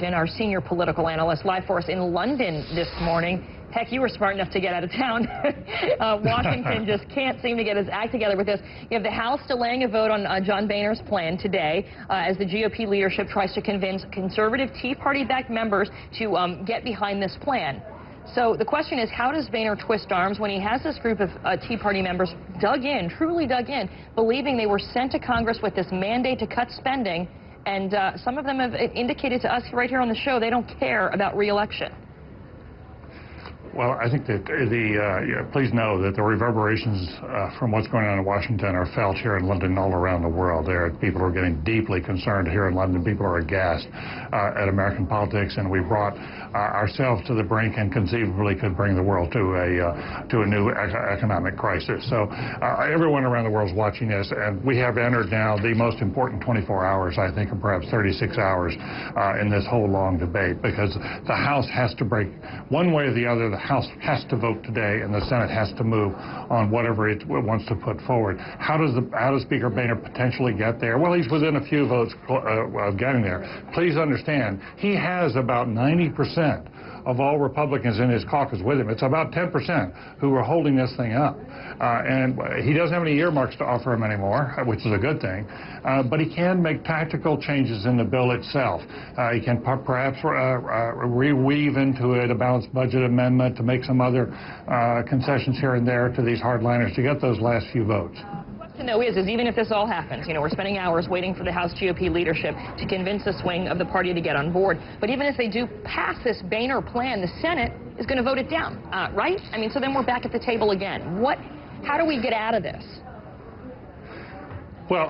Our senior political analyst, live for us in London this morning. Heck, you were smart enough to get out of town. Washington just can't seem to get its act together with this. You have the House delaying a vote on John Boehner's plan today as the GOP leadership tries to convince conservative Tea Party-backed members to get behind this plan. So the question is, how does Boehner twist arms when he has this group of Tea Party members dug in, truly dug in, believing they were sent to Congress with this mandate to cut spending? And some of them have indicated to us right here on the show they don't care about re-election. Well, I think that please know that the reverberations from what's going on in Washington are felt here in London and all around the world. There are people who are getting deeply concerned here in London. People are aghast at American politics, and we brought ourselves to the brink and conceivably could bring the world to a new economic crisis. So everyone around the world is watching this, and we have entered now the most important 24 hours, I think, or perhaps 36 hours in this whole long debate, because the House has to break one way or the other. The House has to vote today, and the Senate has to move on whatever it wants to put forward. How does Speaker Boehner potentially get there? Well, he's within a few votes of getting there. Please understand, he has about 90% of all Republicans in his caucus with him. It's about 10% who are holding this thing up. And he doesn't have any earmarks to offer him anymore, which is a good thing. But he can make tactical changes in the bill itself. He can perhaps reweave into it a balanced budget amendment to make some other concessions here and there to these hardliners to get those last few votes. To know is even if this all happens, we're spending hours waiting for the House GOP leadership to convince the swing of the party to get on board. But even if they do pass this Boehner plan, the Senate is going to vote it down, right? I mean, so then we're back at the table again. How do we get out of this? Well,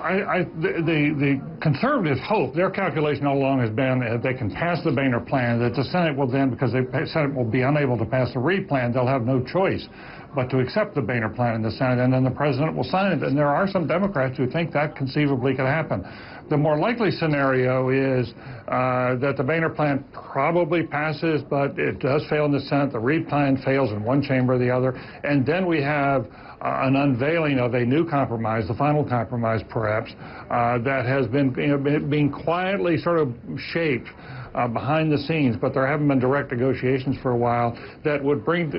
the conservatives hope, their calculation all along has been that they can pass the Boehner plan, that the Senate will then, because the Senate will be unable to pass the Reid plan, they'll have no choice but to accept the Boehner plan in the Senate, and then the president will sign it. And there are some Democrats who think that conceivably could happen. The more likely scenario is that the Boehner plan probably passes, but it does fail in the Senate. The Reid plan fails in one chamber or the other. And then we have an unveiling of a new compromise, the final compromise perhaps, that has been being quietly sort of shaped behind the scenes, but there haven't been direct negotiations for a while, that would bring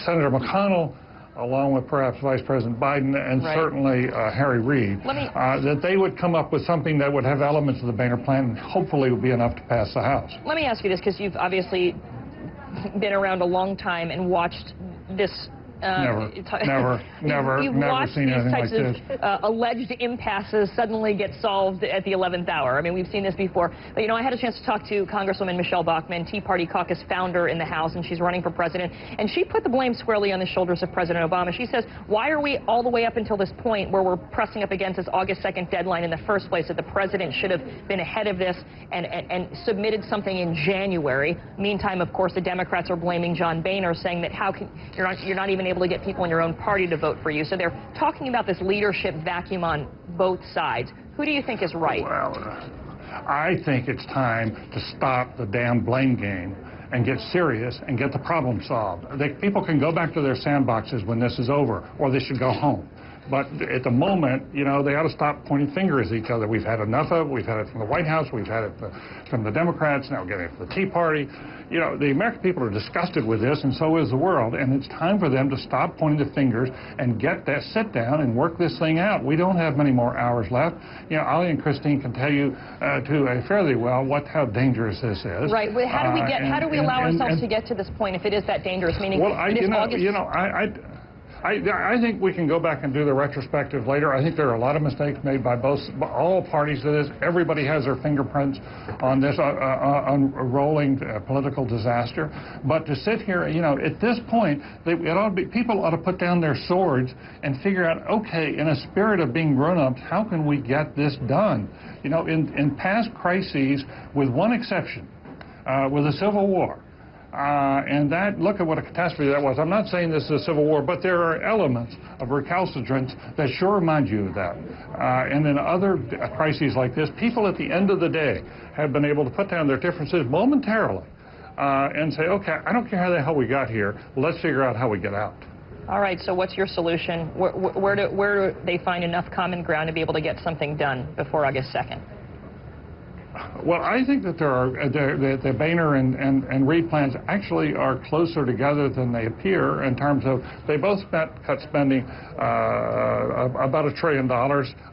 Senator McConnell, along with perhaps Vice President Biden and certainly Harry Reid, that they would come up with something that would have elements of the Boehner plan and hopefully would be enough to pass the House. Let me ask you this, because you've obviously been around a long time and watched this. Never seen anything like this. Alleged impasses suddenly get solved at the 11th hour. I mean, we've seen this before. But, I had a chance to talk to Congresswoman Michelle Bachmann, Tea Party caucus founder in the House, and she's running for president. And she put the blame squarely on the shoulders of President Obama. She says, why are we all the way up until this point where we're pressing up against this August 2nd deadline in the first place, that the president should have been ahead of this and submitted something in January? Meantime, of course, the Democrats are blaming John Boehner, saying that you're not even able to get people in your own party to vote for you. So they're talking about this leadership vacuum on both sides. Who do you think is right? Well, I think it's time to stop the damn blame game and get serious and get the problem solved. People can go back to their sandboxes when this is over, or they should go home. But at the moment, they ought to stop pointing fingers at each other. We've had enough of it. We've had it from the White House. We've had it from the Democrats. Now we're getting it from the Tea Party. The American people are disgusted with this, and so is the world. And it's time for them to stop pointing the fingers and sit down and work this thing out. We don't have many more hours left. Ali and Christine can tell you fairly well how dangerous this is. Right. Well, how do we allow ourselves to get to this point if it is that dangerous? Meaning, I think we can go back and do the retrospective later. I think there are a lot of mistakes made by all parties to this. Everybody has their fingerprints on this unrolling political disaster. But to sit here, at this point, people ought to put down their swords and figure out, okay, in a spirit of being grown-ups, how can we get this done? In past crises, with one exception, with the Civil War, and look at what a catastrophe that was. I'm not saying this is a civil war, but there are elements of recalcitrance that sure remind you of that. And in other crises like this, people at the end of the day have been able to put down their differences momentarily and say, okay, I don't care how the hell we got here. Let's figure out how we get out. All right, so what's your solution? Where do they find enough common ground to be able to get something done before August 2nd? Well, I think that the Boehner and Reid plans actually are closer together than they appear in terms of they both cut spending about $1 trillion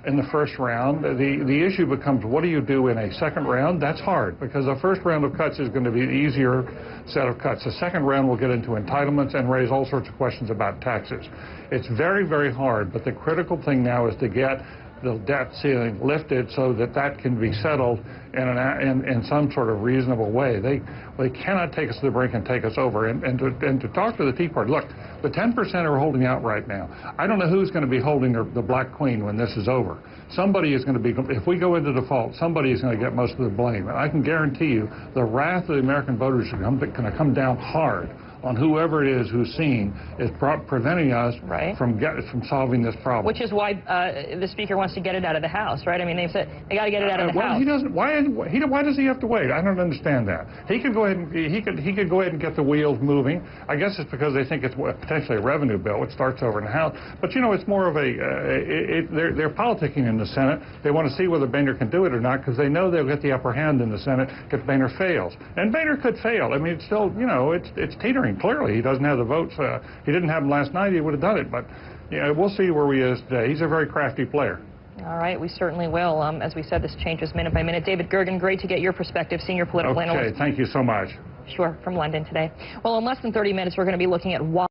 in the first round. The issue becomes, what do you do in a second round? That's hard, because the first round of cuts is going to be an easier set of cuts. The second round will get into entitlements and raise all sorts of questions about taxes. It's very, very hard, but the critical thing now is to get the debt ceiling lifted so that that can be settled in some sort of reasonable way. They cannot take us to the brink and take us over. And to talk to the Tea Party, look, the 10% are holding out right now. I don't know who's going to be holding the Black Queen when this is over. Somebody is going to be, if we go into default, somebody is going to get most of the blame. And I can guarantee you the wrath of the American voters is going to come down hard on whoever it is who's seen is preventing us from solving this problem. Which is why the Speaker wants to get it out of the House, right? I mean, they've said they got to get it out of the House. He doesn't. Why does he have to wait? I don't understand that. He could go ahead and he could go ahead and get the wheels moving. I guess it's because they think it's potentially a revenue bill. It starts over in the House, but you know, it's more of they're politicking in the Senate. They want to see whether Boehner can do it or not, because they know they'll get the upper hand in the Senate if Boehner fails. And Boehner could fail. I mean, it's still, you know, it's teetering. Clearly, he doesn't have the votes. He didn't have them last night. He would have done it. But you know, we'll see where he is today. He's a very crafty player. All right, we certainly will. As we said, this changes minute by minute. David Gergen, great to get your perspective, senior political analyst. Okay, thank you so much. Sure, from London today. Well, in less than 30 minutes, we're going to be looking at why